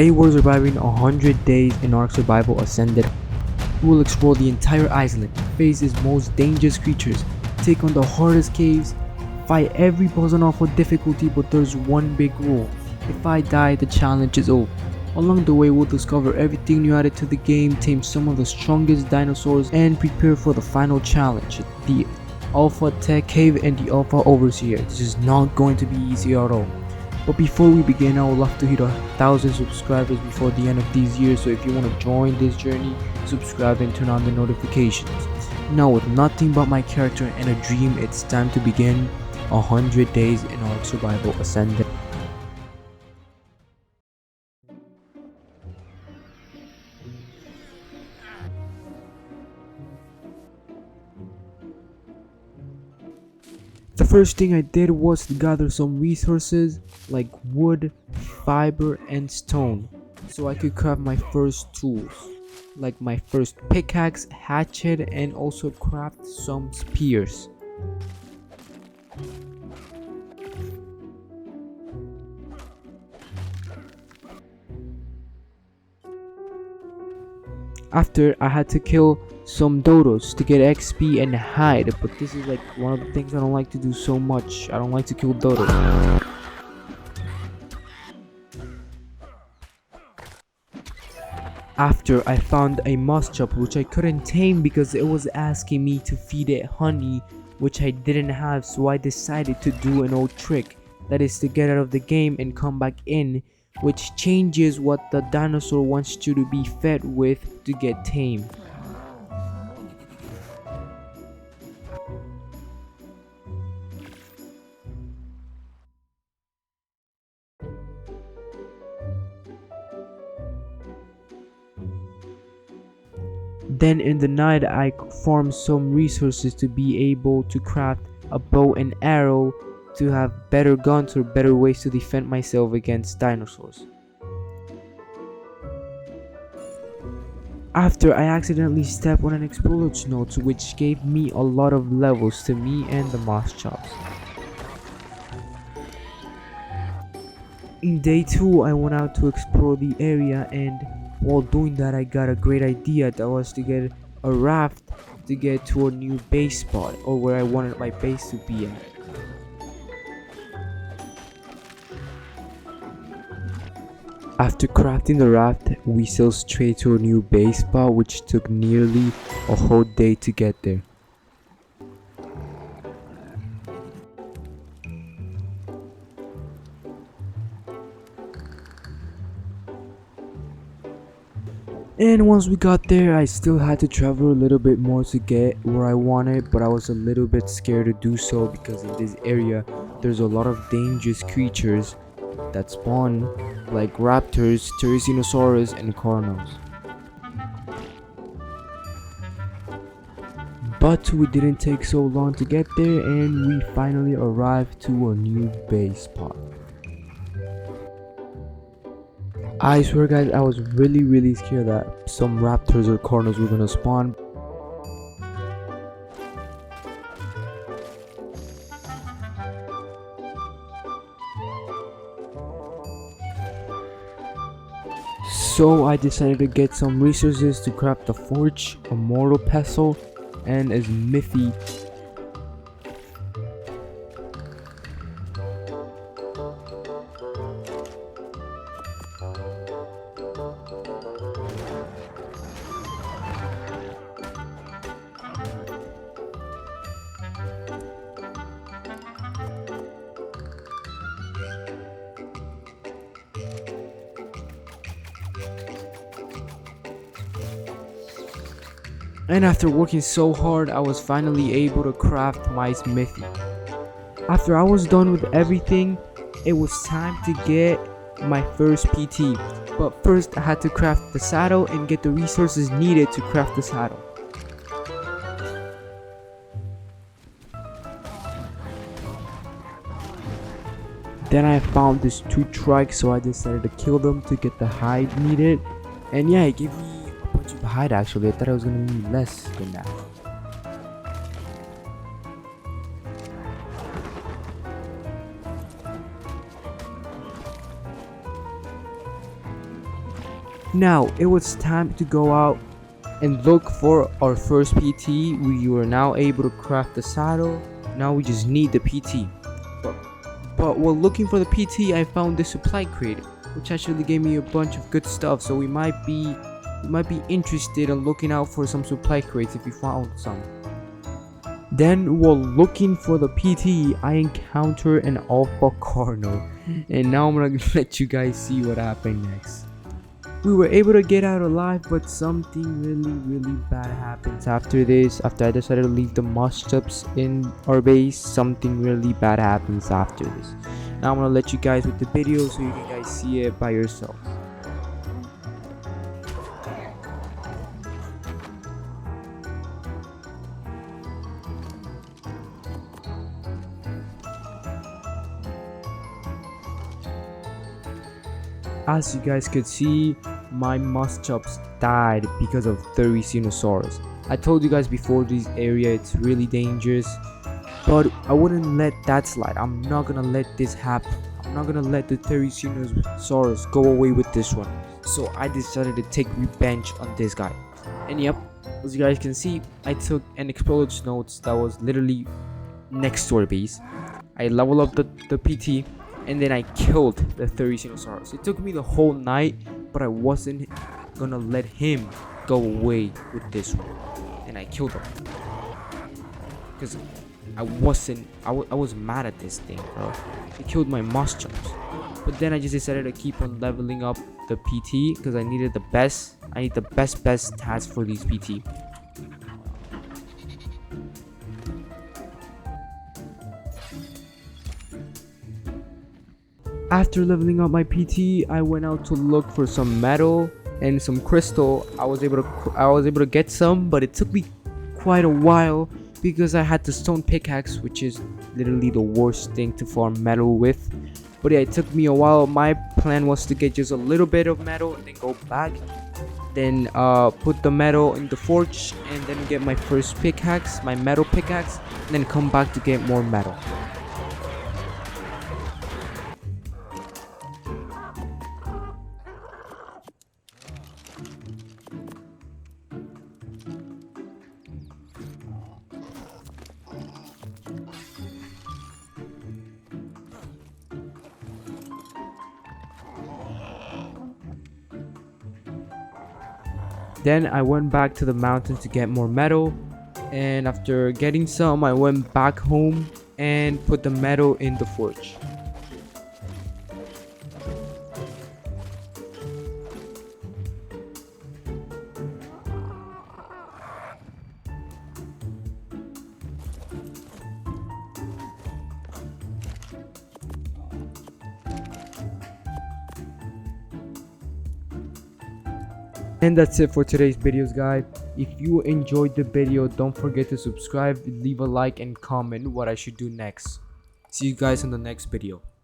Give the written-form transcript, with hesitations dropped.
Today we're surviving 100 days in ARK Survival Ascended. We will explore the entire island, face its most dangerous creatures, take on the hardest caves, fight every boss on awful difficulty, but there's one big rule. If I die, the challenge is over. Along the way we'll discover everything new added to the game, tame some of the strongest dinosaurs, and prepare for the final challenge, the Alpha Tech Cave and the Alpha Overseer. This is not going to be easy at all. But before we begin, I would love to hit 1,000 subscribers before the end of these years, so if you want to join this journey, subscribe and turn on the notifications. Now with nothing but my character and a dream, it's time to begin 100 days in ARK Survival Ascended. The first thing I did was to gather some resources like wood, fiber, and stone, so I could craft my first tools, like my first pickaxe, hatchet, and also craft some spears. After, I had to kill some dodos to get XP and hide, but this is like one of the things I don't like to do so much. I don't like to kill dodos. After, I found a Moschop which I couldn't tame because it was asking me to feed it honey, which I didn't have, so I decided to do an old trick, that is to get out of the game and come back in, which changes what the dinosaur wants you to be fed with to get tamed. Then in the night I farmed some resources to be able to craft a bow and arrow to have better guns or better ways to defend myself against dinosaurs. After, I accidentally stepped on an explorer's note, which gave me a lot of levels to me and the Moschops. In day 2 I went out to explore the area, and while doing that I got a great idea, that was to get a raft to get to a new base spot, or where I wanted my base to be at. After crafting the raft, we sailed straight to a new base spot, which took nearly a whole day to get there. And once we got there, I still had to travel a little bit more to get where I wanted, but I was a little bit scared to do so because in this area there's a lot of dangerous creatures that spawn, like raptors, Therizinosaurus, and Carnotaurus. But we didn't take so long to get there, and we finally arrived to a new base spot. I swear guys, I was really scared that some raptors or Carnotaurus were gonna spawn. So I decided to get some resources to craft a forge, a mortal pestle, and a smithy. And after working so hard, I was finally able to craft my smithy. After I was done with everything, it was time to get my first PT. But first I had to craft the saddle and get the resources needed to craft the saddle. Then I found these 2 Trikes, so I decided to kill them to get the hide needed. And yeah, it gave me a bunch of hide actually. I thought it was gonna be less than that. Now it was time to go out and look for our first PT. We were now able to craft the saddle. Now we just need the PT. But while looking for the PT, I found this supply crate, which actually gave me a bunch of good stuff. So we might be interested in looking out for some supply crates if we found some. Then while looking for the PT, I encountered an alpha Carno, and now I'm gonna let you guys see what happened next. We were able to get out alive, but something really bad happens after this. After I decided to leave the Moschops in our base, something really bad happens after this. Now I'm gonna let you guys with the video so you can guys see it by yourself. As you guys could see, my Moschops died because of Therizinosaurus. I told you guys before, this area it's really dangerous, but I wouldn't let that slide. I'm not gonna let this happen. I'm not gonna let the Therizinosaurus go away with this one. So I decided to take revenge on this guy. And yep, as you guys can see, I took an exploded notes that was literally next to our base. I leveled up the PT, and then I killed the Therizinosaurus. It took me the whole night, but I wasn't gonna let him go away with this one, and I killed him because I was mad at this thing, bro. It killed my Moschops. But then I just decided to keep on leveling up the PT because I needed the best. I need the best task for these PT. After leveling up my PT, I went out to look for some metal and some crystal. I was able to get some, but it took me quite a while because I had the stone pickaxe, which is literally the worst thing to farm metal with. But yeah, it took me a while. My plan was to get just a little bit of metal and then go back, then put the metal in the forge, and then get my first pickaxe, my metal pickaxe, and then come back to get more metal. Then I went back to the mountain to get more metal, and after getting some, I went back home and put the metal in the forge. And that's it for today's videos, guys. If you enjoyed the video, don't forget to subscribe, leave a like, and comment what I should do next. See you guys in the next video.